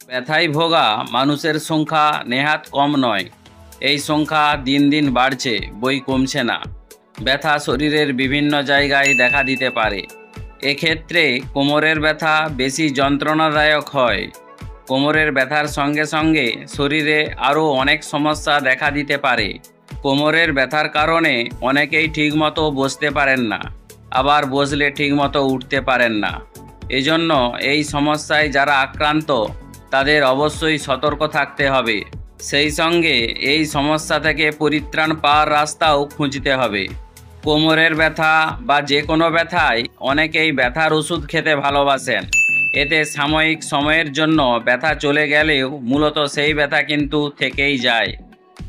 ব্যথায় ভোগা মানুষের সংখ্যা নেহাত কম নয়। এই সংখ্যা দিন দিন বাড়ছে, বই কমছে না। ব্যথা শরীরের বিভিন্ন জায়গায় দেখা দিতে পারে। এক্ষেত্রে কোমরের ব্যথা বেশি যন্ত্রণাদায়ক হয়। কোমরের ব্যথার সঙ্গে সঙ্গে শরীরে আরও অনেক সমস্যা দেখা দিতে পারে। কোমরের ব্যথার কারণে অনেকেই ঠিকমতো বসতে পারেন না, আবার বসলে ঠিকমতো উঠতে পারেন না। এজন্য এই সমস্যায় যারা আক্রান্ত তাদের অবশ্যই সতর্ক থাকতে হবে। সেই সঙ্গে এই সমস্যা থেকে পরিত্রাণ পাওয়ার রাস্তাও খুঁজতে হবে। কোমরের ব্যথা বা যে কোনো ব্যথায় অনেকেই ব্যথার ওষুধ খেতে ভালোবাসেন। এতে সাময়িক সময়ের জন্য ব্যথা চলে গেলেও মূলত সেই ব্যথা কিন্তু থেকেই যায়।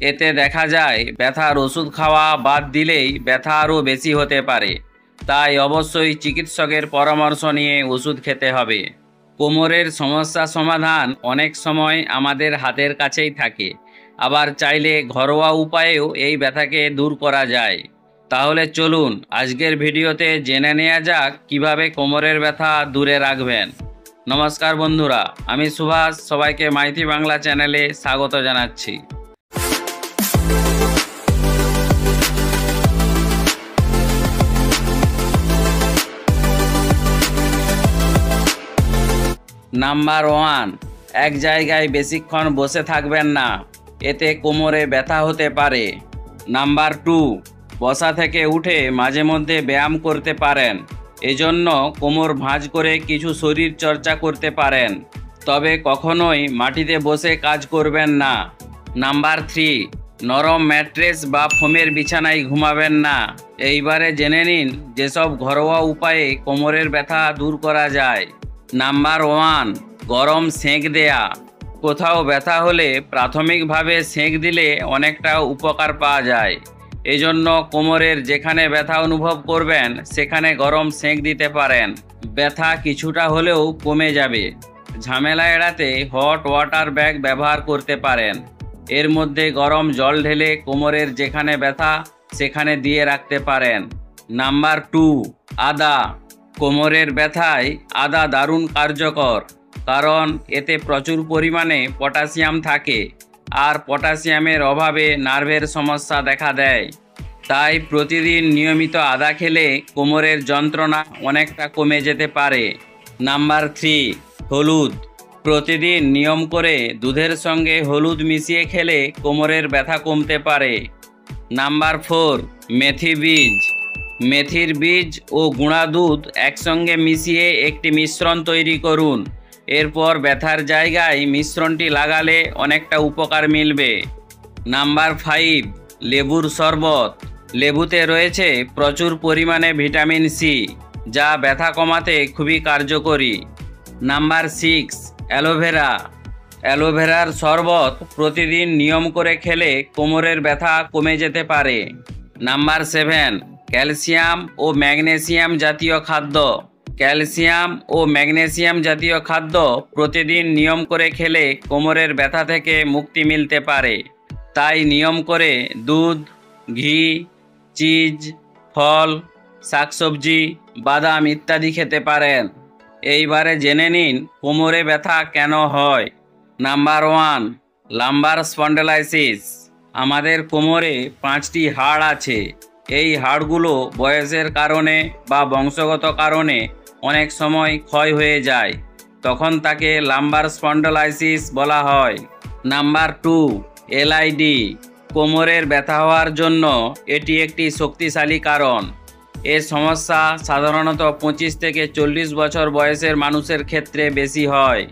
এতে দেখা যায় ব্যথার ওষুধ খাওয়া বাদ দিলেই ব্যথা আরও বেশি হতে পারে। তাই অবশ্যই চিকিৎসকের পরামর্শ নিয়ে ওষুধ খেতে হবে। কোমরের সমস্যা সমাধান অনেক সময় আমাদের হাতের কাছেই থাকে, আবার চাইলে ঘরোয়া উপায়েও এই ব্যথাকে দূর করা যায়। তাহলে চলুন আজকের ভিডিওতে জেনে নেওয়া যাক কিভাবে কোমরের ব্যথা দূরে রাখবেন। নমস্কার বন্ধুরা, আমি সুভাষ, সবাইকে মাইতি বাংলা চ্যানেলে স্বাগত জানাচ্ছি। নাম্বার 1, এক জায়গায় বেশিক্ষণ বসে থাকবেন না, এতে কোমরে ব্যথা হতে পারে। নাম্বার 2, বসা থেকে উঠে মাঝে মধ্যে ব্যায়াম করতে পারেন। এজন্য কোমর ভাঁজ করে কিছু শরীর চর্চা করতে পারেন, তবে কখনোই মাটিতে বসে কাজ করবেন না। নাম্বার 3, নরম ম্যাট্রেস বা ফোমের বিছানায় ঘুমাবেন না। এইবারে জেনে নিন যেসব ঘরোয়া উপায়ে কোমরের ব্যথা দূর করা যায়। নাম্বার 1, গরম সেঁক দেয়া। কোথাও ব্যথা হলে প্রাথমিকভাবে সেঁক দিলে অনেকটা উপকার পাওয়া যায়। এজন্য কোমরের যেখানে ব্যথা অনুভব করবেন সেখানে গরম সেঁক দিতে পারেন। ব্যথা কিছুটা হলেও কমে যাবে। ঝামেলা এড়াতে হট ওয়াটার ব্যাগ ব্যবহার করতে পারেন। এর মধ্যে গরম জল ঢেলে কোমরের যেখানে ব্যথা সেখানে দিয়ে রাখতে পারেন। নাম্বার 2, আদা। কোমরের ব্যথায় আদা দারুণ কার্যকর, কারণ এতে প্রচুর পরিমাণে পটাশিয়াম থাকে, আর পটাশিয়ামের অভাবে নার্ভের সমস্যা দেখা দেয়। তাই প্রতিদিন নিয়মিত আদা খেলে কোমরের যন্ত্রণা অনেকটা কমে যেতে পারে। নাম্বার 3, হলুদ। প্রতিদিন নিয়ম করে দুধের সঙ্গে হলুদ মিশিয়ে খেলে কোমরের ব্যথা কমতে পারে। নাম্বার 4, মেথি বীজ। মেথির বীজ ও গুঁড়া দুধ একসঙ্গে মিশিয়ে একটি মিশ্রণ তৈরি করুন। এরপর ব্যথার জায়গায় মিশ্রণটি লাগালে অনেকটা উপকার মিলবে। নাম্বার 5, লেবুর শরবত। লেবুতে রয়েছে প্রচুর পরিমাণে ভিটামিন সি, যা ব্যথা কমাতে খুবই কার্যকরী। Number 6, aloe vera. অ্যালোভেরার শরবত প্রতিদিন নিয়ম করে খেলে কোমরের ব্যথা কমে যেতে পারে। নাম্বার 7, ক্যালসিয়াম ও ম্যাগনেসিয়াম জাতীয় খাদ্য। ক্যালসিয়াম ও ম্যাগনেসিয়াম জাতীয় খাদ্য প্রতিদিন নিয়ম করে খেলে কোমরের ব্যথা থেকে মুক্তি মিলতে পারে। তাই নিয়ম করে দুধ, ঘি, চিজ, ফল, শাকসবজি, বাদাম ইত্যাদি খেতে পারেন। এইবারে জেনে নিন কোমরে ব্যথা কেন হয়। Number 1, lumber spondylosis. আমাদের কোমরে 5টি হাড় আছে। এই হাড়গুলো বয়সের কারণে বা বংশগত কারণে অনেক সময় ক্ষয় হয়ে যায়, তখন তাকে লাম্বার স্পন্ডেলাইসিস বলা হয়। Number 2, LID. কোমরের ব্যথা হওয়ার জন্য এটি একটি শক্তিশালী কারণ। এ সমস্যা সাধারণত 25 থেকে 40 বছর বয়সের মানুষের ক্ষেত্রে বেশি হয়।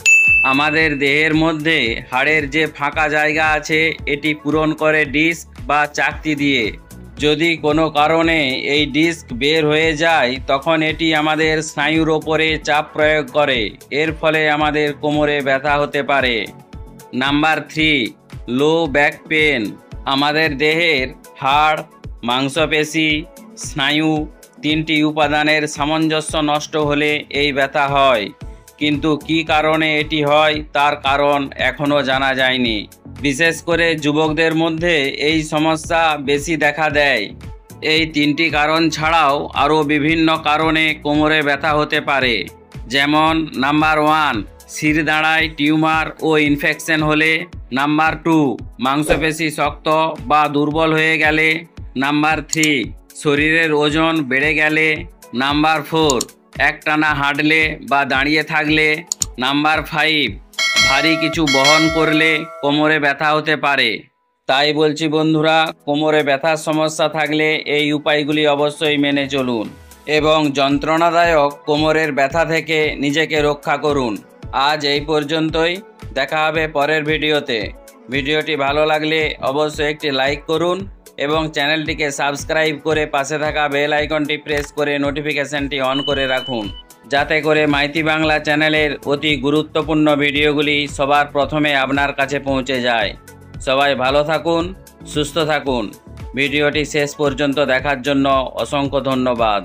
আমাদের দেহের মধ্যে হাড়ের যে ফাঁকা জায়গা আছে এটি পূরণ করে ডিস্ক বা চাকতি দিয়ে। যদি কোনো কারণে এই ডিস্ক বের হয়ে যায় তখন এটি আমাদের স্নায়ুর ওপরে চাপ প্রয়োগ করে। এর ফলে আমাদের কোমরে ব্যথা হতে পারে। Number 3, low back pain. আমাদের দেহের হাড়, মাংসপেশি, স্নায়ু 3টি উপাদানের সামঞ্জস্য নষ্ট হলে এই ব্যথা হয়, কিন্তু কী কারণে এটি হয় তার কারণ এখনও জানা যায়নি। বিশেষ করে যুবকদের মধ্যে এই সমস্যা বেশি দেখা দেয়। এই 3টি কারণ ছাড়াও আরও বিভিন্ন কারণে কোমরে ব্যথা হতে পারে। যেমন নাম্বার 1, শিরদাঁড়ায় টিউমার ও ইনফেকশন হলে। নাম্বার 2, মাংসপেশি শক্ত বা দুর্বল হয়ে গেলে। নাম্বার 3, শরীরের ওজন বেড়ে গেলে। নাম্বার 4, একটানা হাঁটলে বা দাঁড়িয়ে থাকলে। নাম্বার 5, ভারী কিছু বহন করলে কোমরে ব্যথা হতে পারে। তাই বলছি বন্ধুরা, কোমরে ব্যথার সমস্যা থাকলে এই উপায়গুলি অবশ্যই মেনে চলুন এবং যন্ত্রণাদায়ক কোমরের ব্যথা থেকে নিজেকে রক্ষা করুন। আজ এই পর্যন্তই, দেখা হবে পরের ভিডিওতে। ভিডিওটি ভালো লাগলে অবশ্যই একটি লাইক করুন এবং চ্যানেলটিকে সাবস্ক্রাইব করে পাশে থাকা বেল আইকনটি প্রেস করে নোটিফিকেশনটি অন করে রাখুন, যাতে করে মাইতি বাংলা চ্যানেলের অতি গুরুত্বপূর্ণ ভিডিওগুলি সবার প্রথমে আপনার কাছে পৌঁছে যায়। সবাই ভালো থাকুন, সুস্থ থাকুন। ভিডিওটি শেষ পর্যন্ত দেখার জন্য অসংখ্য ধন্যবাদ।